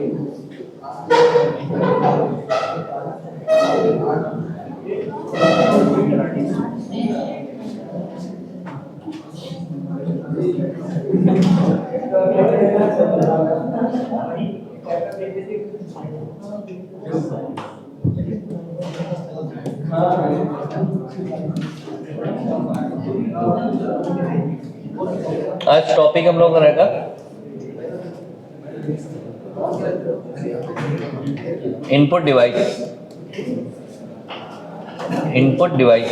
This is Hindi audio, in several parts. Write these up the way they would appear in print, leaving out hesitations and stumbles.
आज टॉपिक हम लोग का रहेगा input device. Input device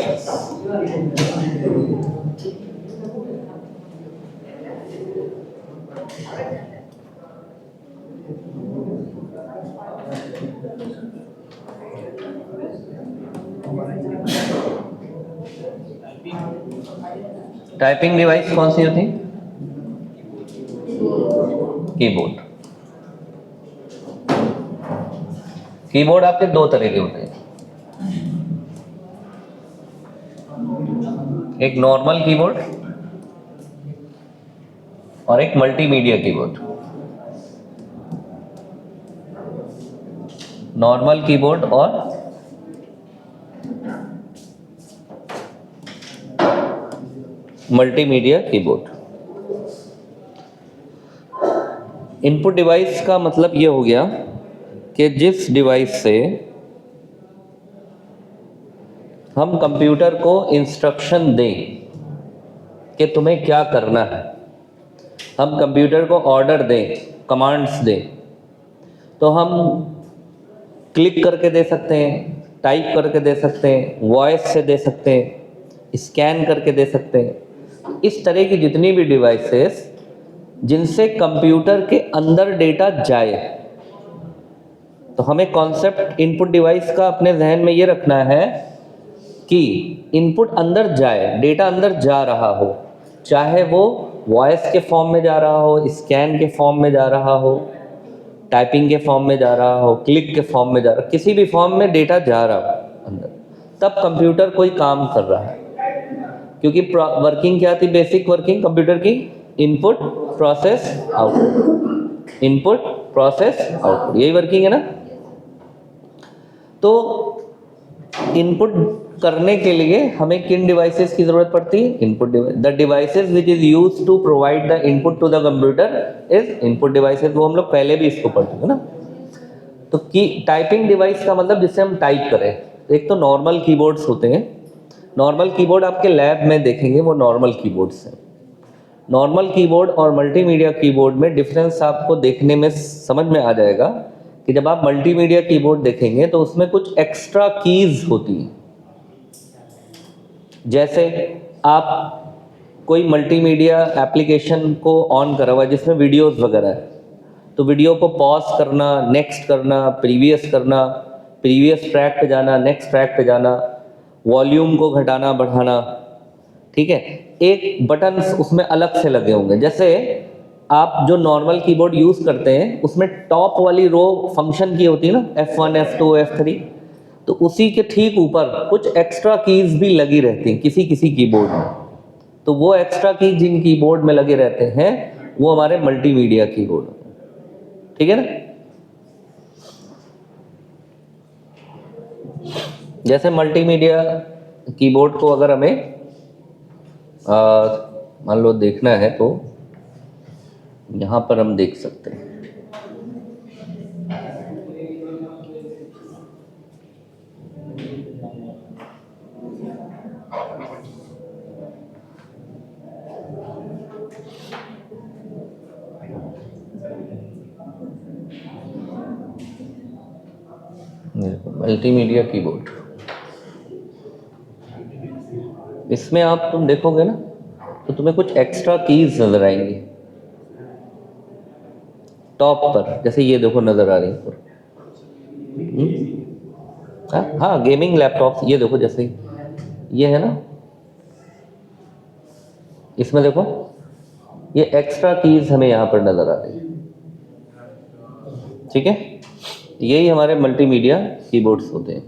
typing device कौन सी होती? कीबोर्ड। कीबोर्ड आपके दो तरह के होते हैं, एक नॉर्मल कीबोर्ड और एक मल्टीमीडिया कीबोर्ड। नॉर्मल कीबोर्ड और मल्टीमीडिया कीबोर्ड। इनपुट डिवाइस का मतलब ये हो गया कि जिस डिवाइस से हम कंप्यूटर को इंस्ट्रक्शन दें कि तुम्हें क्या करना है, हम कंप्यूटर को ऑर्डर दें, कमांड्स दें, तो हम क्लिक करके दे सकते हैं, टाइप करके दे सकते हैं, वॉइस से दे सकते हैं, स्कैन करके दे सकते हैं। इस तरह की जितनी भी डिवाइसेस जिनसे कंप्यूटर के अंदर डेटा जाए, तो हमें कॉन्सेप्ट इनपुट डिवाइस का अपने जहन में ये रखना है कि इनपुट अंदर जाए, डेटा अंदर जा रहा हो, चाहे वो वॉइस के फॉर्म में जा रहा हो, स्कैन के फॉर्म में जा रहा हो, टाइपिंग के फॉर्म में जा रहा हो, क्लिक के फॉर्म में जा रहा हो, किसी भी फॉर्म में डेटा जा रहा हो अंदर, तब कंप्यूटर कोई काम कर रहा है। क्योंकि वर्किंग क्या थी, बेसिक वर्किंग कंप्यूटर की? Input process output, input process output, यही वर्किंग है ना। तो इनपुट करने के लिए हमें किन डिवाइसेस की जरूरत पड़ती है? Input device. The devices which is used to provide the input to the computer is input devices. वो हम लोग पहले भी इसको पढ़ चुके ना। तो की टाइपिंग डिवाइस का मतलब जिससे हम टाइप करें, एक तो नॉर्मल कीबोर्ड्स होते हैं। नॉर्मल कीबोर्ड आपके लैब में देखेंगे, वो नॉर्मल कीबोर्ड्स हैं। नॉर्मल कीबोर्ड और मल्टीमीडिया कीबोर्ड में डिफरेंस आपको देखने में समझ में आ जाएगा कि जब आप मल्टीमीडिया कीबोर्ड देखेंगे तो उसमें कुछ एक्स्ट्रा कीज होती हैं। जैसे आप कोई मल्टीमीडिया एप्लीकेशन को ऑन करा हुआ है जिसमें वीडियोस वगैरह है, तो वीडियो को पॉज करना, नेक्स्ट करना, प्रीवियस करना, प्रीवियस ट्रैक पे जाना, नेक्स्ट ट्रैक पे जाना, वॉल्यूम को घटाना बढ़ाना, ठीक है। एक बटन्स उसमें अलग से लगे होंगे। जैसे आप जो नॉर्मल कीबोर्ड यूज़ करते हैं उसमें टॉप वाली रो फंक्शन की होती है ना, F1, F2, F3, तो उसी के ठीक ऊपर कुछ एक्स्ट्रा कीज भी लगी रहती हैं किसी किसी कीबोर्ड में। तो वो एक्स्ट्रा कीज जिन कीबोर्ड में लगे रहते हैं वो हमारे मल्टीमीडिया कीबोर्ड, ठीक है ना। जैसे मल्टीमीडिया कीबोर्ड को अगर हमें मान लो देखना है तो यहाँ पर हम देख सकते हैं। मल्टीमीडिया कीबोर्ड, इसमें आप तुम देखोगे ना तो तुम्हें कुछ एक्स्ट्रा कीज नजर आएंगी टॉप पर। जैसे ये देखो नजर आ रही है पर। हाँ, गेमिंग लैपटॉप, ये देखो जैसे ये है ना, इसमें देखो ये एक्स्ट्रा कीज हमें यहाँ पर नजर आ रही है, ठीक है। यही हमारे मल्टीमीडिया कीबोर्ड्स होते हैं।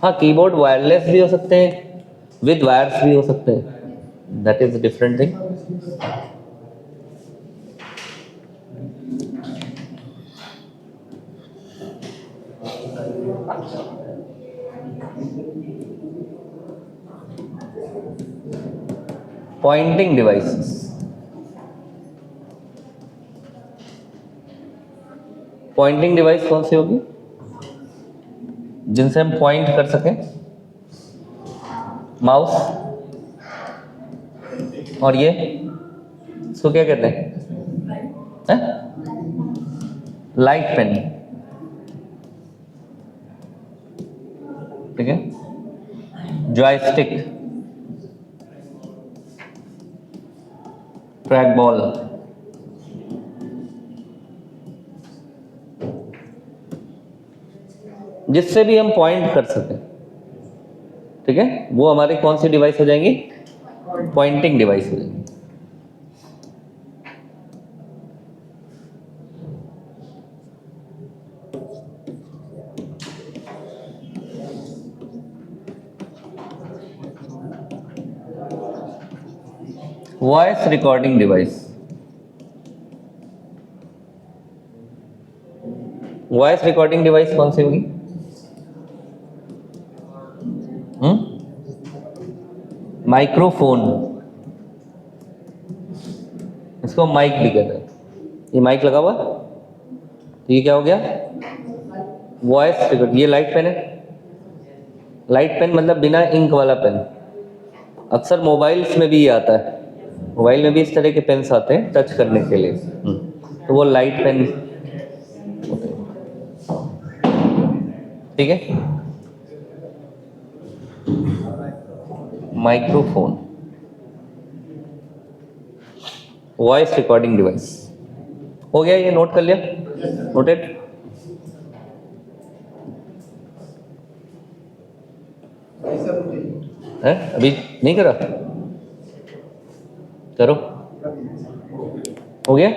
हाँ, कीबोर्ड वायरलेस भी हो सकते हैं, विद वायर्स भी हो सकते हैं, that is different thing. Pointing devices, pointing device कौन सी होगी? जिनसे हम पॉइंट कर सकें। माउस, और ये इसको क्या कहते हैं? लाइट पेन, ठीक है। जॉयस्टिक, ट्रैक बॉल, जिससे भी हम पॉइंट कर सकें, ठीक है, वो हमारी कौन सी डिवाइस हो जाएंगी? पॉइंटिंग डिवाइस हो जाएंगी। Voice recording device, voice recording device कौन सी होगी? माइक्रोफोन, इसको माइक भी कहते हैं। ये माइक लगा हुआ, तो ये क्या हो गया? Voice record. ये लाइट पेन है, लाइट पेन मतलब बिना इंक वाला पेन। अक्सर मोबाइल्स में भी ये आता है, मोबाइल में भी इस तरह के पेन्स आते हैं टच करने के लिए। तो वो लाइट पेन, ठीक है। माइक्रोफोन, वॉइस रिकॉर्डिंग डिवाइस हो गया। ये नोट कर लिया? नोटेड। है अभी नहीं करा? करो। हो गया?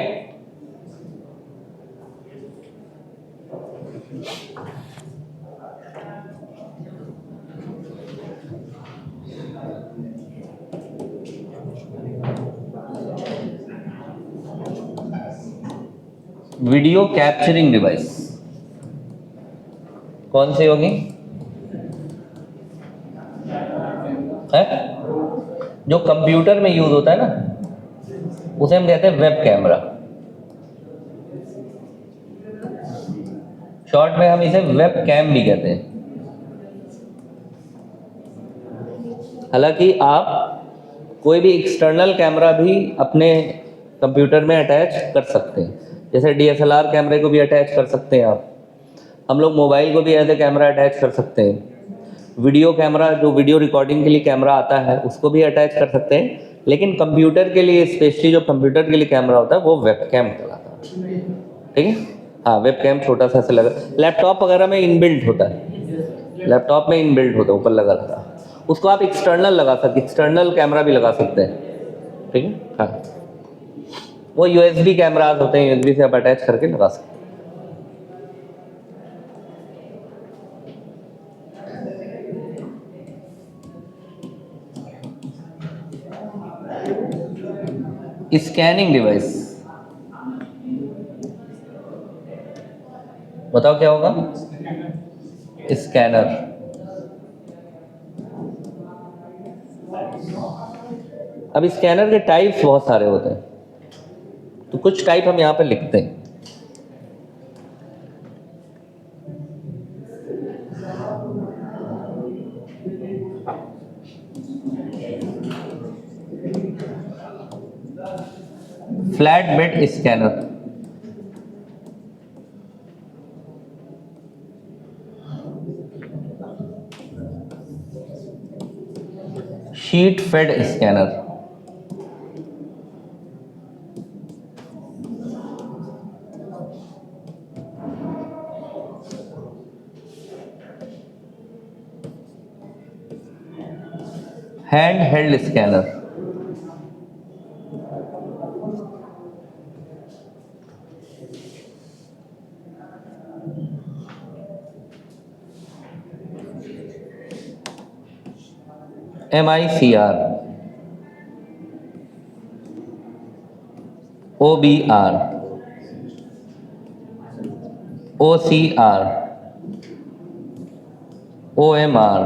वीडियो कैप्चरिंग डिवाइस कौन सी होगी? है जो कंप्यूटर में यूज होता है ना, उसे हम कहते हैं वेब कैमरा। शॉर्ट में हम इसे वेब कैम भी कहते हैं। हालांकि आप कोई भी एक्सटर्नल कैमरा भी अपने कंप्यूटर में अटैच कर सकते हैं, जैसे डीएसएलआर कैमरे को भी अटैच कर सकते हैं आप। हम लोग मोबाइल को भी एज ए कैमरा अटैच कर सकते हैं। वीडियो कैमरा, जो वीडियो रिकॉर्डिंग के लिए कैमरा आता है, उसको भी अटैच कर सकते हैं। लेकिन कंप्यूटर के लिए, स्पेशली जो कंप्यूटर के लिए कैमरा होता है, वो वेब कैम कहलाता है, ठीक है। हाँ, वेब कैम छोटा सा ऐसे लगा, लैपटॉप वगैरह में इनबिल्ट होता है, लैपटॉप में इनबिल्ट होता है, ऊपर लगा रहता है। उसको आप एक्सटर्नल लगा सकते, एक्सटर्नल कैमरा भी लगा सकते हैं, ठीक है। हाँ, वो यूएसबी कैमराज होते हैं, यूएसबी से आप अटैच करके लगा सकते हैं। स्कैनिंग डिवाइस बताओ क्या होगा? स्कैनर। अब स्कैनर के टाइप्स बहुत सारे होते हैं, तो कुछ टाइप हम यहाँ पे लिखते हैं। Flatbed scanner, sheet fed scanner, handheld scanner, MICR, OBR, OCR, OMR,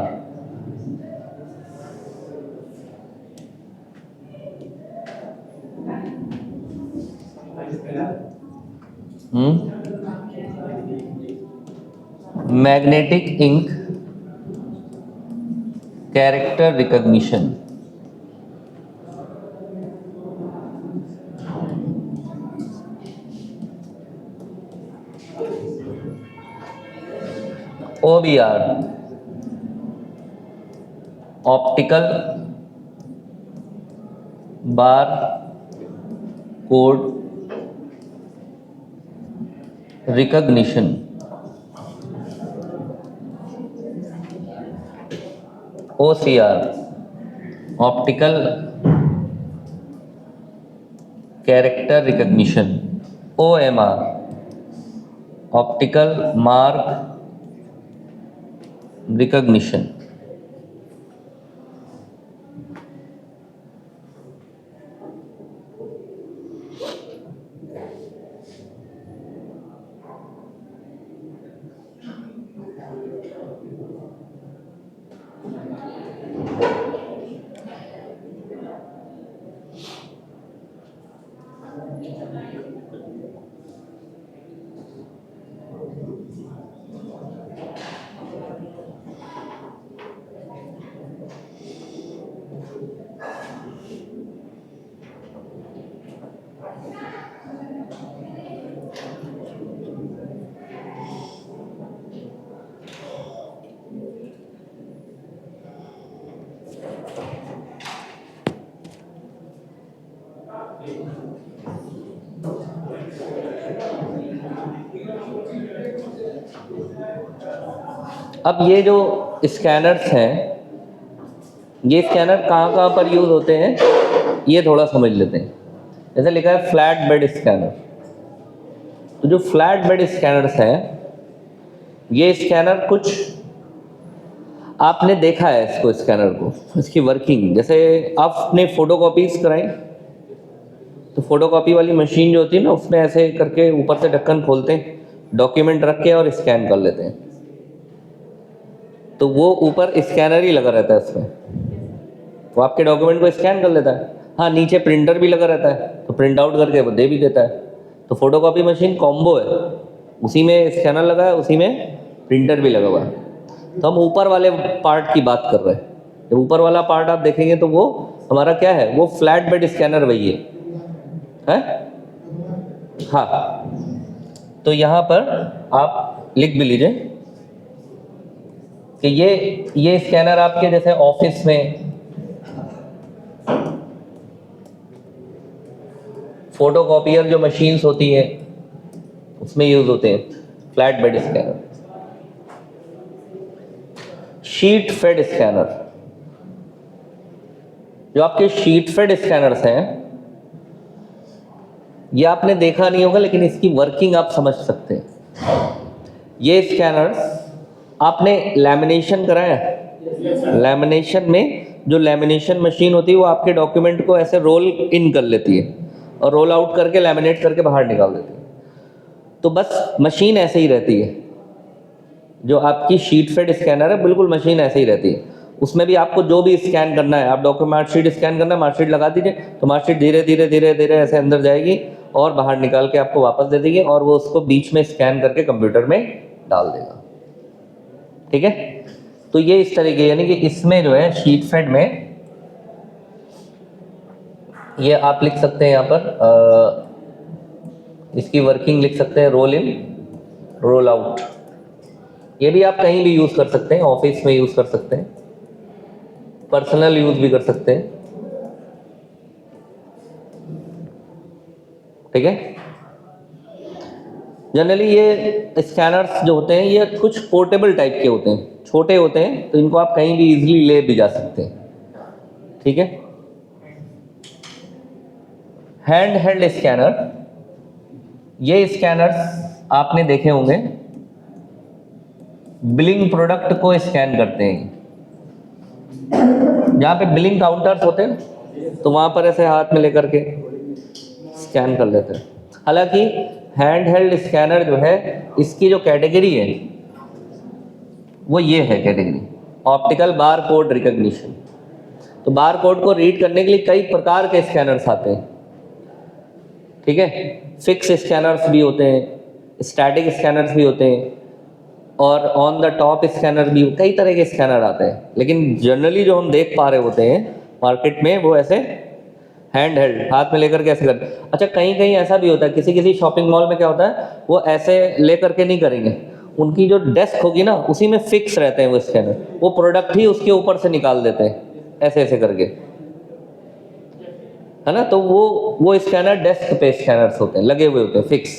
magnetic ink character recognition, OBR, optical bar code recognition, OCR, optical character recognition, OMR, optical mark recognition. अब ये जो स्कैनर्स हैं, ये स्कैनर कहाँ कहाँ पर यूज़ होते हैं ये थोड़ा समझ लेते हैं। जैसे लिखा है फ्लैट बेड स्कैनर, तो जो फ्लैट बेड स्कैनर्स हैं, ये स्कैनर कुछ आपने देखा है इसको, स्कैनर को, इसकी वर्किंग। जैसे आपने फ़ोटोकॉपीज़ कराई, तो फ़ोटोकॉपी वाली मशीन जो होती है ना, उसमें ऐसे करके ऊपर से ढक्कन खोलते हैं, डॉक्यूमेंट रख के और स्कैन कर लेते हैं, तो वो ऊपर स्कैनर ही लगा रहता है उसमें, वो आपके डॉक्यूमेंट को स्कैन कर लेता है। हाँ, नीचे प्रिंटर भी लगा रहता है, तो प्रिंट आउट करके वो दे भी देता है। तो फोटोकॉपी मशीन कॉम्बो है, उसी में स्कैनर लगा है, उसी में प्रिंटर भी लगा हुआ है। तो हम ऊपर वाले पार्ट की बात कर रहे हैं। जब ऊपर वाला पार्ट आप देखेंगे तो वो हमारा क्या है, वो फ्लैट बेड स्कैनर वही है? हाँ, तो यहाँ पर आप लिख भी लीजिए कि ये स्कैनर आपके जैसे ऑफिस में, फोटोकॉपियर जो मशीन्स होती है उसमें यूज होते हैं flatbed scanner. Sheet fed scanner, जो आपके शीट फेड स्कैनर्स हैं, ये आपने देखा नहीं होगा लेकिन इसकी वर्किंग आप समझ सकते हैं। ये स्कैनर्स आपने लैमिनेशन कराया है? लैमिनेशन में जो लैमिनेशन मशीन होती है वो आपके डॉक्यूमेंट को ऐसे रोल इन कर लेती है और रोल आउट करके लैमिनेट करके बाहर निकाल देती है। तो बस मशीन ऐसे ही रहती है, जो आपकी शीट फेड स्कैनर है बिल्कुल मशीन ऐसे ही रहती है। उसमें भी आपको जो भी स्कैन करना है, आप डॉक्यूमेंट मार्कशीट स्कैन करना है, मार्कशीट लगा दीजिए, तो मार्कशीट धीरे धीरे धीरे धीरे ऐसे अंदर जाएगी और बाहर निकाल के आपको वापस दे देगी, और वो उसको बीच में स्कैन करके कंप्यूटर में डाल देगा। ठीक है, तो ये इस तरीके, यानी कि इसमें जो है शीट फेड में ये आप लिख सकते हैं यहाँ पर इसकी वर्किंग लिख सकते हैं, रोल इन रोल आउट। ये भी आप कहीं भी यूज़ कर सकते हैं, ऑफिस में यूज़ कर सकते हैं, पर्सनल यूज़ भी कर सकते हैं। ठीक है, जनरली ये स्कैनर्स जो होते हैं ये कुछ पोर्टेबल टाइप के होते हैं, छोटे होते हैं, तो इनको आप कहीं भी इजीली ले भी जा सकते हैं। ठीक है, हैंड हेल्ड स्कैनर, ये स्कैनर्स आपने देखे होंगे, बिलिंग प्रोडक्ट को स्कैन करते हैं। जहाँ पे बिलिंग काउंटर्स होते हैं तो वहाँ पर ऐसे हाथ में लेकर के स्कैन कर लेते हैं। हालांकि हैंड हेल्ड स्कैनर जो है इसकी जो कैटेगरी है वो ये है category, optical bar code recognition. तो बार कोड को रीड करने के लिए कई प्रकार के स्कैनर्स आते हैं, ठीक है। फिक्स स्कैनर्स भी होते हैं, स्टैटिक स्कैनर्स भी होते हैं, और ऑन द टॉप स्कैनर भी, कई तरह के स्कैनर आते हैं। लेकिन जनरली जो हम देख पा रहे होते हैं मार्केट में वो ऐसे हैंड हेल्ड, हाथ में लेकर के ऐसे कर। अच्छा, कहीं कहीं ऐसा भी होता है, किसी किसी शॉपिंग मॉल में क्या होता है, वो ऐसे लेकर के नहीं करेंगे, उनकी जो डेस्क होगी ना उसी में फिक्स रहते हैं वो स्कैनर, वो प्रोडक्ट ही उसके ऊपर से निकाल देते हैं ऐसे ऐसे करके, है ना। तो वो स्कैनर डेस्क पे स्कैनर्स होते हैं, लगे हुए होते हैं फिक्स।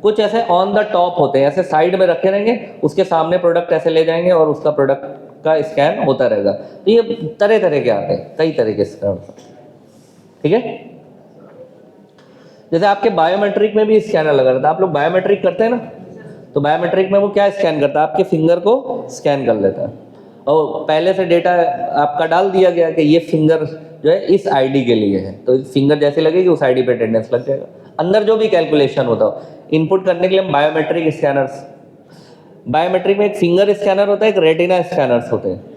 कुछ ऐसे ऑन द टॉप होते हैं, ऐसे साइड में रखे रहेंगे, उसके सामने प्रोडक्ट ऐसे ले जाएंगे और उसका प्रोडक्ट का स्कैन होता रहेगा। तो ये तरह तरह के आते हैं, कई तरह के स्कैनर, ठीक है। जैसे आपके बायोमेट्रिक में भी स्कैनर लगा रहता है, आप लोग बायोमेट्रिक करते हैं ना, तो बायोमेट्रिक में वो क्या स्कैन करता है, आपके फिंगर को स्कैन कर लेता है, और पहले से डेटा आपका डाल दिया गया कि ये फिंगर जो है इस आईडी के लिए है, तो फिंगर जैसे लगेगी उस आईडी पे अटेंडेंस लग जाएगा। अंदर जो भी कैलकुलेशन होता हो इनपुट करने के लिए हम बायोमेट्रिक स्कैनर्स, बायोमेट्रिक में एक फिंगर स्कैनर होता है, एक रेटिना स्कैनर्स होते हैं।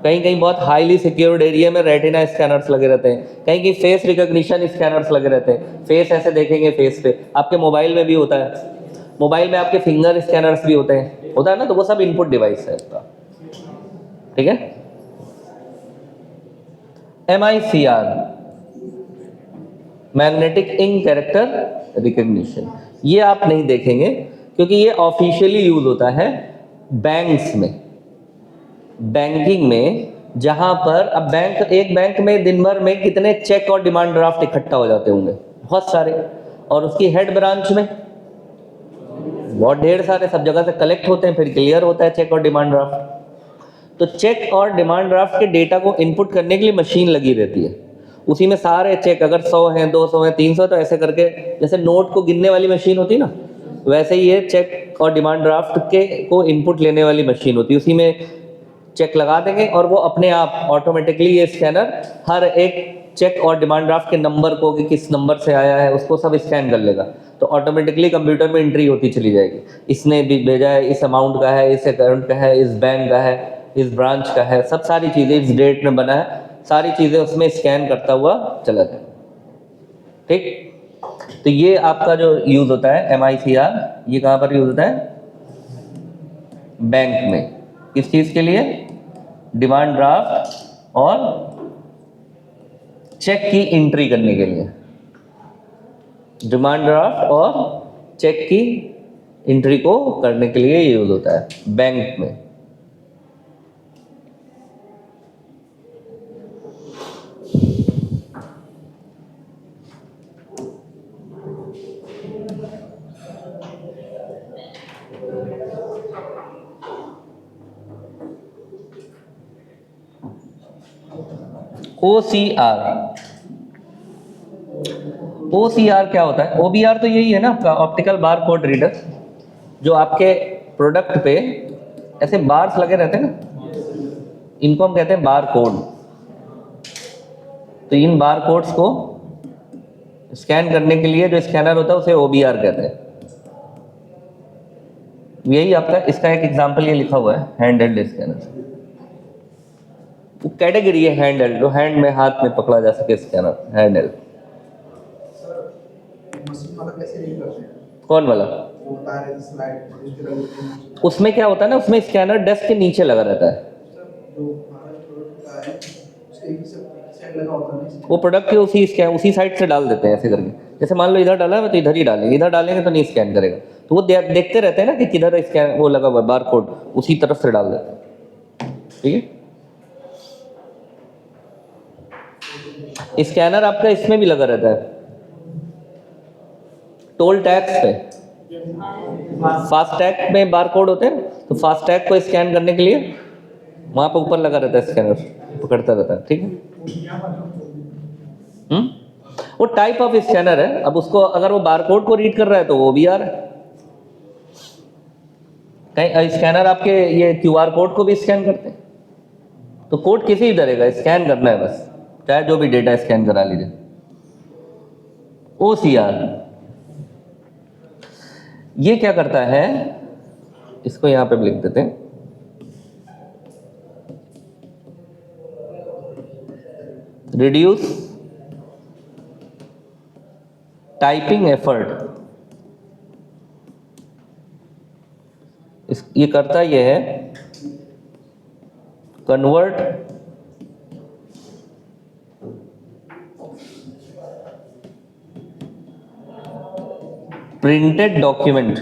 कहीं कहीं बहुत हाईली सिक्योर्ड एरिया में रेटिना स्कैनर्स लगे रहते हैं, कहीं कहीं फेस रिकॉग्निशन स्कैनर्स लगे रहते हैं, फेस ऐसे देखेंगे फेस पे। आपके मोबाइल में भी होता है, मोबाइल में आपके फिंगर स्कैनर्स भी होते हैं, होता है ना, तो वो सब इनपुट डिवाइस है इसका, ठीक है। MICR, magnetic ink character recognition, ये आप नहीं देखेंगे क्योंकि ये ऑफिशियली यूज होता है बैंक्स में, बैंकिंग में, जहां पर अब एक बैंक में दिन भर में कितने चेक और डिमांड ड्राफ्ट इकट्ठा हो जाते होंगे, बहुत सारे, और उसकी हेड ब्रांच में बहुत ढेर सारे, सब जगह से कलेक्ट होते हैं, फिर क्लियर होता है चेक और डिमांड ड्राफ्ट। तो चेक और डिमांड ड्राफ्ट के डेटा को इनपुट करने के लिए मशीन लगी रहती है, उसी में सारे चेक, अगर 100 हैं, 200 हैं, 300, तो ऐसे करके जैसे नोट को गिनने वाली मशीन होती है ना, वैसे ही ये चेक और डिमांड ड्राफ्ट के को इनपुट लेने वाली मशीन होती है। उसी में चेक लगा देंगे और वो अपने आप ऑटोमेटिकली ये स्कैनर हर एक चेक और डिमांड ड्राफ्ट के नंबर को, कि किस नंबर से आया है, उसको सब स्कैन कर लेगा। तो ऑटोमेटिकली कंप्यूटर में एंट्री होती चली जाएगी, इसने भी भेजा है, इस अमाउंट का है, इस अकाउंट का है, इस बैंक का है, इस ब्रांच का है, सब सारी चीज़ें इस डेट में बना है, सारी चीज़ें उसमें स्कैन करता हुआ चला जाए, ठीक। तो ये आपका जो यूज़ होता है MICR, ये कहाँ पर यूज़ होता है, बैंक में। किस चीज़ के लिए, डिमांड ड्राफ्ट और चेक की एंट्री करने के लिए, डिमांड ड्राफ्ट और चेक की एंट्री को करने के लिए यूज होता है बैंक में। OCR क्या होता है, OBR तो यही है ना आपका, ऑप्टिकल बार कोड रीडर, जो आपके प्रोडक्ट पे ऐसे बार्स लगे रहते हैं ना, इनको हम कहते हैं बार कोड। तो इन बार कोड्स को स्कैन करने के लिए जो स्कैनर होता है उसे OBR कहते हैं। यही आपका, इसका एक एग्जांपल ये लिखा हुआ है, हैंड हेल्ड स्कैनर। वो कैटेगरी है हैंड हेल्ड, जो हैंड में, हाथ में पकड़ा जा सके स्कैनर, हैंड हेल्ड। कौन वाला, उसमें क्या होता है ना, उसमें स्कैनर डेस्क के नीचे लगा रहता है, वो प्रोडक्ट के उसी साइड से डाल देते हैं ऐसे करके। जैसे मान लो इधर डाला है तो इधर ही डालेंगे, इधर डालेंगे तो नहीं स्कैन करेगा, तो वो देखते रहते हैं ना कि किधर स्कैन वो लगा हुआ है बार कोड, उसी तरफ से डाल देते हैं, ठीक है। स्कैनर आपका इसमें भी लगा रहता है, टोल टैक्स पे, फास्ट टैग में बार कोड होते हैं, तो फास्ट टैग को स्कैन करने के लिए वहां पर ऊपर लगा रहता है स्कैनर, पकड़ता रहता है, ठीक है। वो टाइप ऑफ स्कैनर है। अब उसको अगर वो बार कोड को रीड कर रहा है तो वो OBR है। कहीं स्कैनर आपके ये QR कोड को भी स्कैन करते हैं, तो कोड किसी भी तरह का स्कैन करना है बस, चाहे जो भी डेटा स्कैन करा लीजिए। OCR ये क्या करता है, इसको यहां पे लिख देते हैं, रिड्यूस टाइपिंग एफर्ट। ये करता ये है, convert printed document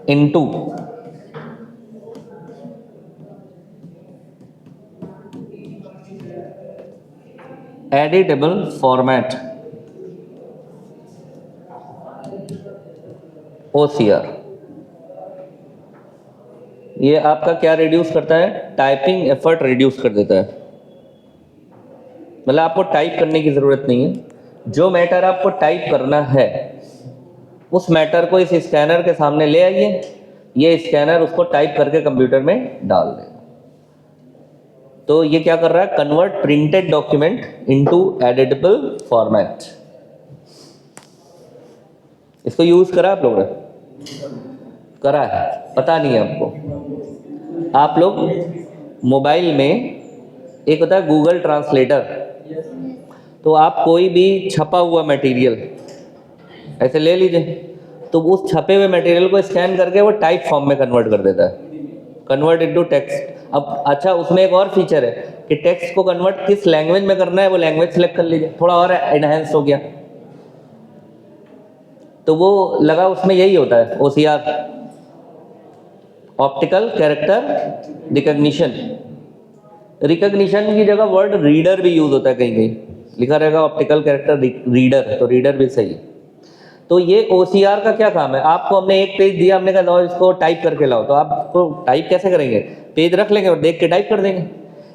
into editable format OCR। ये आपका क्या रिड्यूस करता है, टाइपिंग एफर्ट रिड्यूस कर देता है। मतलब आपको टाइप करने की ज़रूरत नहीं है, जो मैटर आपको टाइप करना है उस मैटर को इस स्कैनर के सामने ले आइए, ये स्कैनर उसको टाइप करके कंप्यूटर में डाल देगा। तो ये क्या कर रहा है, convert printed document into editable format. इसको यूज करा आप लोगों ने, करा है, पता नहीं है आपको। आप लोग मोबाइल में एक होता है गूगल ट्रांसलेटर, तो आप कोई भी छपा हुआ मटेरियल ऐसे ले लीजिए, तो उस छपे हुए मटेरियल को स्कैन करके वो टाइप फॉर्म में कन्वर्ट कर देता है, कन्वर्ट इनटू टेक्स्ट। अब अच्छा, उसमें एक और फीचर है कि टेक्स्ट को कन्वर्ट किस लैंग्वेज में करना है वो लैंग्वेज सेलेक्ट कर लीजिए, थोड़ा और एनहेंस हो गया। तो वो लगा उसमें यही होता है OCR, optical character recognition. Recognition की जगह वर्ड रीडर भी यूज होता है, कहीं कहीं लिखा रहेगा ऑप्टिकल कैरेक्टर रीडर, तो रीडर भी सही। तो ये OCR का क्या काम है, आपको हमने एक पेज दिया, हमने कहा इसको टाइप करके लाओ, तो आप तो टाइप कैसे करेंगे, पेज रख लेंगे और देख के टाइप कर देंगे।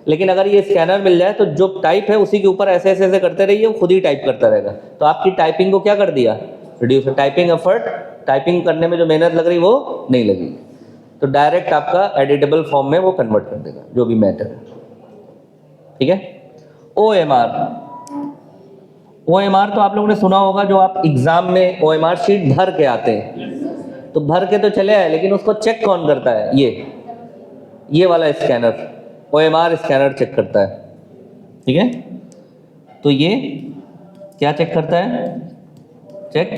लेकिन अगर ये स्कैनर मिल जाए तो जो टाइप है उसी के ऊपर ऐसे ऐसे ऐसे करते रहिए, वो खुद ही टाइप करता रहेगा। तो आपकी टाइपिंग को क्या कर दिया, रिड्यूस, टाइपिंग एफर्ट, टाइपिंग करने में जो मेहनत लग रही वो नहीं लगेगी, तो डायरेक्ट आपका एडिटेबल फॉर्म में वो कन्वर्ट कर देगा जो भी मैटर है। ठीक है। OMR तो आप लोगों ने सुना होगा, जो आप एग्जाम में OMR शीट भर के आते हैं, तो भर के तो चले आए, लेकिन उसको चेक कौन करता है, ये वाला स्कैनर OMR स्कैनर चेक करता है। ठीक है, तो ये क्या चेक करता है, चेक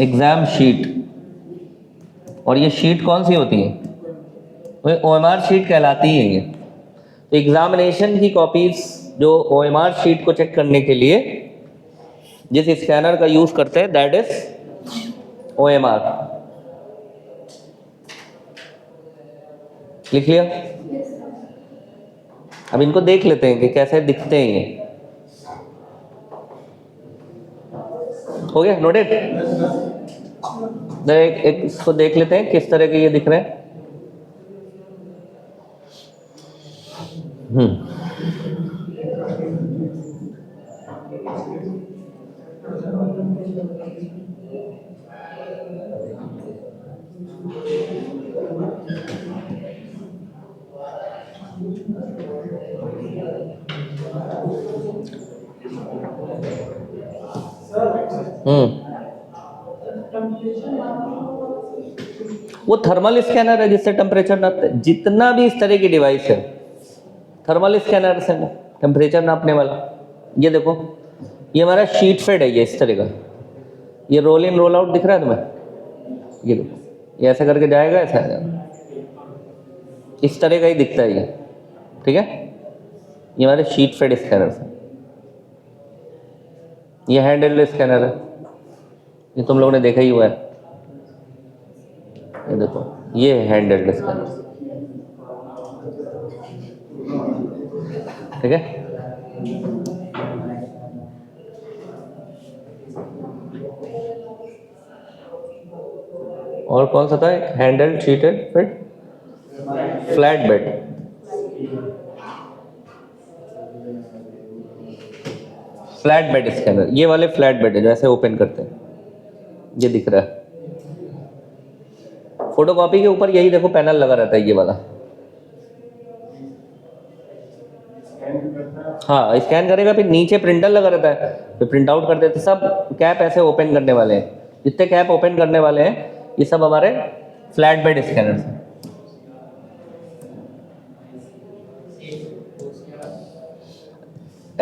एग्जाम शीट। और ये शीट कौन सी होती है, OMR शीट कहलाती है ये। तो एग्जामिनेशन की कॉपीज जो OMR शीट को चेक करने के लिए जिस स्कैनर का यूज करते हैं, दैट इज OMR। लिख लिया। अब इनको देख लेते हैं कि कैसे दिखते हैं ये। हो गया नोटेड। एक इसको देख लेते हैं किस तरह के ये दिख रहे हैं। वो थर्मल स्कैनर है जिससे टेम्परेचर नापते हैं। जितना भी इस तरह की डिवाइस है थर्मल स्कैनर से टेम्परेचर नापने वाला। ये देखो, ये हमारा शीट फेड है, ये इस तरह का, ये रोल इन रोल आउट दिख रहा है तुम्हें, ये देखो, ये ऐसा करके जाएगा, ऐसा आएगा, इस तरह का ही दिखता है ये। ठीक है, ये हमारे शीट फेड स्कैनर है। ये हैंड हेल्ड स्कैनर है, ये तुम लोगों ने देखा ही हुआ है। ये देखो, ये हैंड हेल्ड स्कैनर। ठीक है, और कौन सा था, एक handheld sheet fed flatbed. Flatbed scanner, ये वाले फ्लैट बेड है जो ऐसे ओपन करते हैं, ये दिख रहा है। फोटोकॉपी के ऊपर यही देखो पैनल लगा रहता है, ये वाला। हाँ स्कैन करेगा, फिर नीचे प्रिंटर लगा रहता है, फिर प्रिंट आउट कर देते। सब कैप ऐसे ओपन करने वाले हैं, जितने कैप ओपन करने वाले हैं ये सब हमारे फ्लैट बेड स्कैनर्स हैं।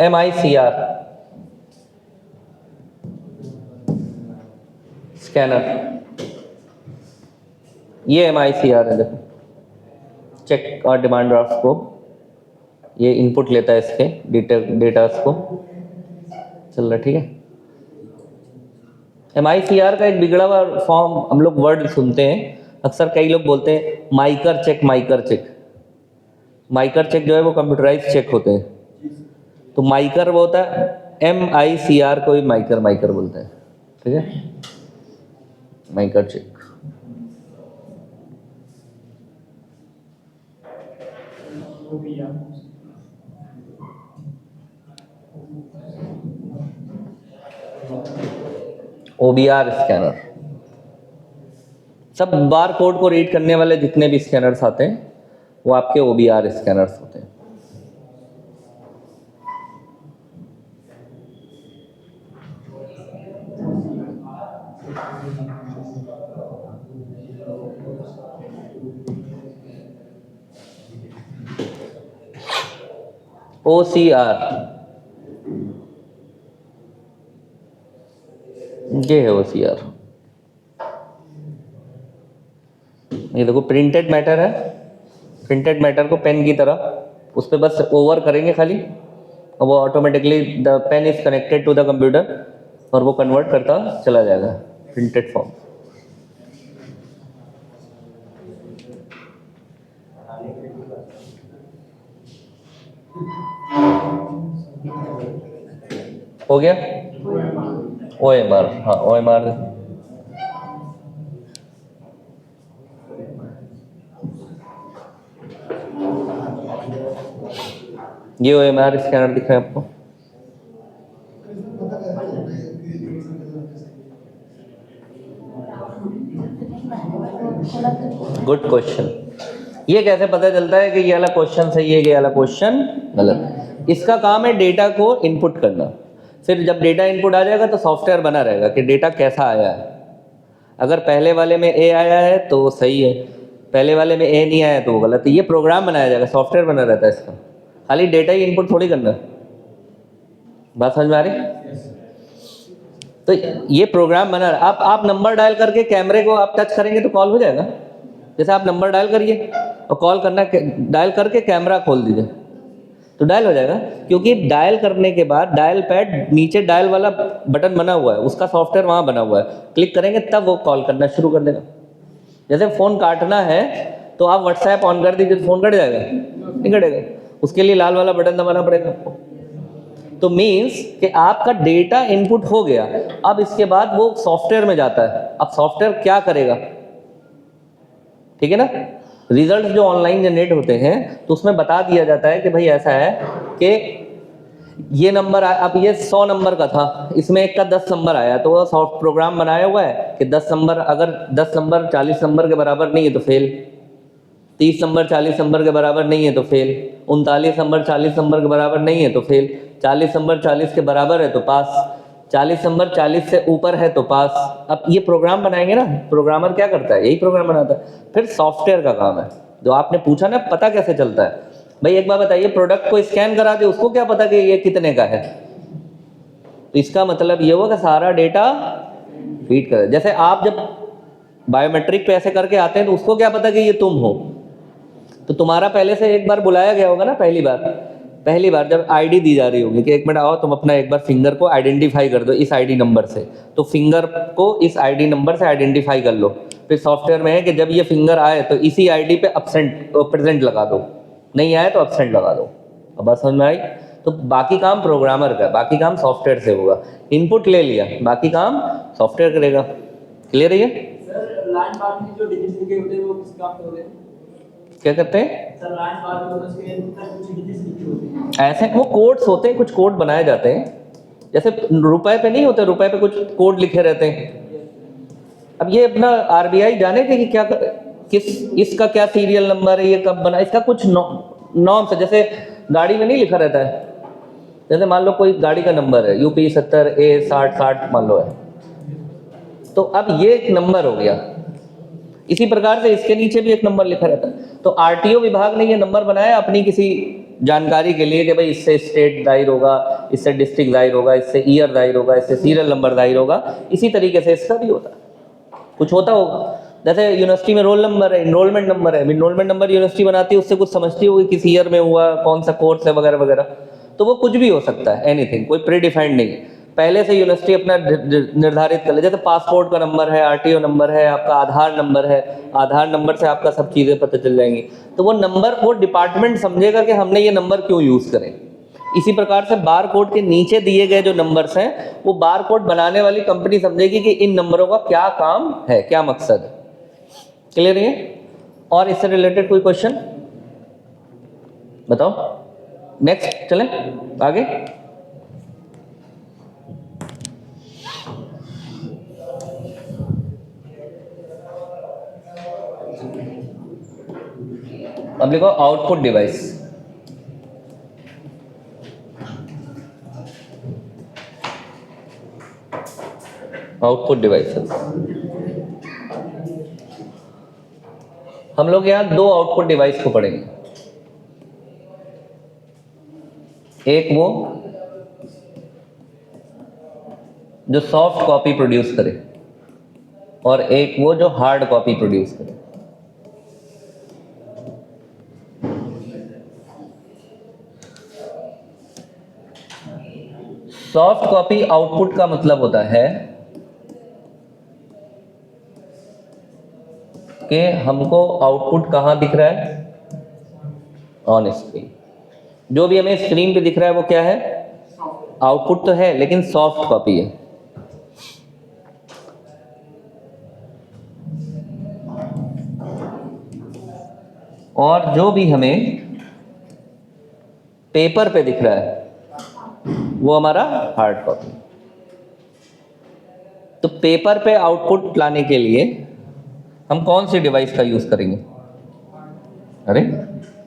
MICR स्कैनर, ये MICR है, देखो चेक और डिमांड ड्राफ्ट को, ये इनपुट लेता है इसके डेटास को, चल रहा ठीक है। MICR का एक बिगड़ा हुआ फॉर्म हम लोग वर्ड सुनते हैं अक्सर, कई लोग बोलते हैं माइकर चेक, माइकर चेक। माइकर चेक जो है वो कंप्यूटराइज चेक होते हैं, तो माइकर वो होता है, MICR को भी माइकर माइकर बोलते हैं, ठीक है, माइकर चेक। OBR स्कैनर, सब बार कोड को रीड करने वाले जितने भी स्कैनर्स आते हैं वो आपके OBR स्कैनर्स होते हैं। OCR, ये है OCR। ये देखो प्रिंटेड मैटर है, प्रिंटेड मैटर को पेन की तरह उस पर बस ओवर करेंगे खाली, और वो automatically the pen is connected to the computer और वो कन्वर्ट करता चला जाएगा प्रिंटेड फॉर्म। हो गया OMR, हाँ OMR ये OMR स्कैनर दिख रहा है आपको। Good question. ये कैसे पता चलता है कि ये वाला क्वेश्चन सही है, ये वाला क्वेश्चन गलत? इसका काम है डेटा को इनपुट करना, फिर जब डेटा इनपुट आ जाएगा तो सॉफ्टवेयर बना रहेगा कि डेटा कैसा आया है। अगर पहले वाले में A आया है तो वो सही है, पहले वाले में A नहीं आया तो वो गलत है। ये प्रोग्राम बनाया जाएगा, सॉफ्टवेयर बना रहता है इसका, खाली डेटा ही इनपुट थोड़ी करना। बात समझ में आ रही? तो ये प्रोग्राम बना रहा। आप नंबर डायल करके कैमरे को आप टच करेंगे तो कॉल हो जाएगा। जैसे आप नंबर डायल करिए और कॉल करना, डायल करके कैमरा खोल दीजिए तो डायल हो जाएगा, क्योंकि डायल करने के बाद डायल पैड नीचे डायल वाला बटन बना हुआ है, उसका सॉफ्टवेयर वहाँ बना हुआ है, क्लिक करेंगे तब वो कॉल करना शुरू कर देगा। जैसे फ़ोन काटना है तो आप व्हाट्सएप ऑन कर दीजिए तो फ़ोन कट जाएगा? नहीं कटेगा, उसके लिए लाल वाला बटन दबाना पड़ेगा आपको। तो मीन्स कि आपका डेटा इनपुट हो गया, अब इसके बाद वो सॉफ्टवेयर में जाता है। अब सॉफ्टवेयर क्या करेगा, ठीक है ना? रिजल्ट जो ऑनलाइन जनरेट होते हैं तो उसमें बता दिया जाता है कि भाई ऐसा है कि ये नंबर, अब ये 100 नंबर का था, इसमें एक का 10 नंबर आया, तो वो सॉफ्ट प्रोग्राम बनाया हुआ है कि 10 नंबर, अगर 10 नंबर 40 नंबर के बराबर नहीं है तो फेल, 30 नंबर 40 नंबर के बराबर नहीं है तो फेल, 39 नंबर 40 नंबर के बराबर नहीं है तो फेल, 40 नंबर 40 के बराबर है तो पास, 40 नंबर 40 से ऊपर है तो पास। अब ये प्रोग्राम बनाएंगे ना, प्रोग्रामर क्या करता है? यही प्रोग्राम बनाता है। फिर सॉफ्टवेयर का काम है, जो आपने पूछा ना पता कैसे चलता है। भाई एक बार बताइए, प्रोडक्ट को स्कैन करा दे, उसको क्या पता कि ये कितने का है? तो इसका मतलब ये हुआ कि सारा डेटा फीड कर। जैसे आप जब बायोमेट्रिक पे ऐसे करके आते हैं तो उसको क्या पता कि ये तुम हो? तो तुम्हारा पहले से एक बार बुलाया गया होगा ना, पहली बार जब आईडी दी जा रही होगी कि 1 मिनट आओ, तुम अपना एक बार फिंगर को आइडेंटिफाई कर दो इस आईडी नंबर से, तो फिंगर को इस आईडी नंबर से आइडेंटिफाई कर लो। फिर सॉफ्टवेयर में है कि जब ये फिंगर आए तो इसी आईडी पे अब्सेंट प्रेजेंट लगा दो, नहीं आए तो अब्सेंट लगा दो। अब बात समझ में आई? तो बाकी काम प्रोग्रामर का, बाकी काम सॉफ्टवेयर से होगा। इनपुट ले लिया, बाकी काम सॉफ्टवेयर करेगा। क्लियर है ये? सर लाइन बार में जो डिजिट्स लिखे होते हैं वो किस काम के होते हैं? क्या करते हैं सर लाइन बार में उसके कुछ डिजिट्स लिखे होते हैं, ऐसे वो कोड्स होते हैं, कुछ कोड बनाए जाते हैं। जैसे रुपए पे नहीं होते, रुपए पे कुछ कोड लिखे रहते हैं। अब ये अपना आरबीआई जाने थे कि क्या किस इसका क्या सीरियल नंबर है, ये कब बना, इसका कुछ नॉर्म्स है। जैसे गाड़ी में नहीं लिखा रहता है जैसे मान लो कोई गाड़ी का नंबर है UP 70A6060 मान लो है, तो अब ये एक नंबर हो गया। इसी प्रकार से इसके नीचे भी एक नंबर लिखा रहता है। तो RTO विभाग ने ये नंबर बनाया अपनी किसी जानकारी के लिए कि भाई इससे स्टेट जाहिर होगा, इससे डिस्ट्रिक्ट जाहिर होगा, इससे ईयर जाहिर होगा, इससे सीरियल नंबर जाहिर होगा। इसी तरीके से इसका भी होता है, कुछ होता होगा। जैसे यूनिवर्सिटी में रोल नंबर है, इनरोलमेंट नंबर है, इनरोलमेंट नंबर यूनिवर्सिटी बनाती है, उससे कुछ समझती होगी किस ईयर में हुआ, कौन सा कोर्स है वगैरह वगैरह। तो वो कुछ भी हो सकता है, एनीथिंग, कोई प्री डिफाइंड नहीं है। पहले से यूनिवर्सिटी अपना निर्धारित कर ले, जैसे पासपोर्ट का नंबर है, RTO नंबर है, आपका आधार नंबर है, आधार नंबर से आपका सब चीज़ें पता चल जाएंगी। तो वो नंबर वो डिपार्टमेंट समझेगा कि हमने ये नंबर क्यों यूज़ करें। इसी प्रकार से बार कोड के नीचे दिए गए जो नंबर्स हैं, वो बार कोड बनाने वाली कंपनी समझेगी कि इन नंबरों का क्या काम है, क्या मकसद है। क्लियर है? और इससे रिलेटेड कोई क्वेश्चन बताओ। नेक्स्ट चलें आगे। अब लिखो आउटपुट डिवाइस। आउटपुट डिवाइसेस, हम लोग यहाँ दो आउटपुट डिवाइस को पढ़ेंगे। एक वो जो सॉफ्ट कॉपी प्रोड्यूस करे और एक वो जो हार्ड कॉपी प्रोड्यूस करे। सॉफ्ट कॉपी आउटपुट का मतलब होता है कि हमको आउटपुट कहां दिख रहा है, ऑन स्क्रीन। जो भी हमें स्क्रीन पे दिख रहा है वो क्या है, आउटपुट तो है लेकिन सॉफ्ट कॉपी है। और जो भी हमें पेपर पे दिख रहा है वो हमारा हार्ड कॉपी। तो पेपर पे आउटपुट लाने के लिए हम कौन सी डिवाइस का यूज करेंगे? अरे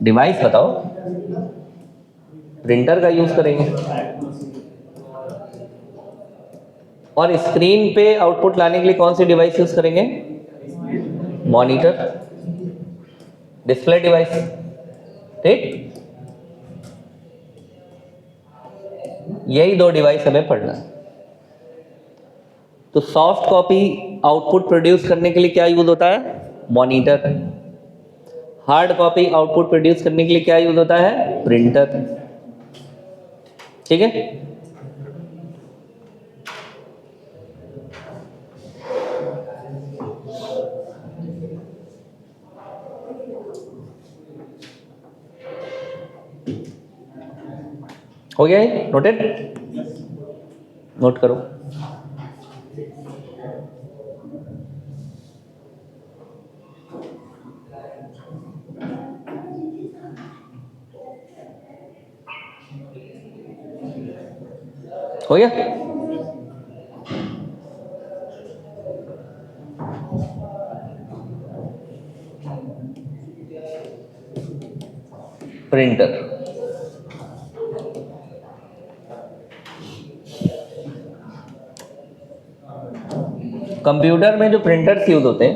डिवाइस बताओ। प्रिंटर का यूज करेंगे। और स्क्रीन पे आउटपुट लाने के लिए कौन सी डिवाइस यूज करेंगे? Monitor, display device. ठीक, यही दो डिवाइस हमें पढ़ना है। तो सॉफ्ट कॉपी आउटपुट प्रोड्यूस करने के लिए क्या यूज होता है? Monitor. Hard copy output produce करने के लिए क्या यूज होता है? प्रिंटर। ठीक है। हो गया है? नोटेड? नोट करो। हो गया? प्रिंटर। कंप्यूटर में जो प्रिंटर्स यूज होते हैं,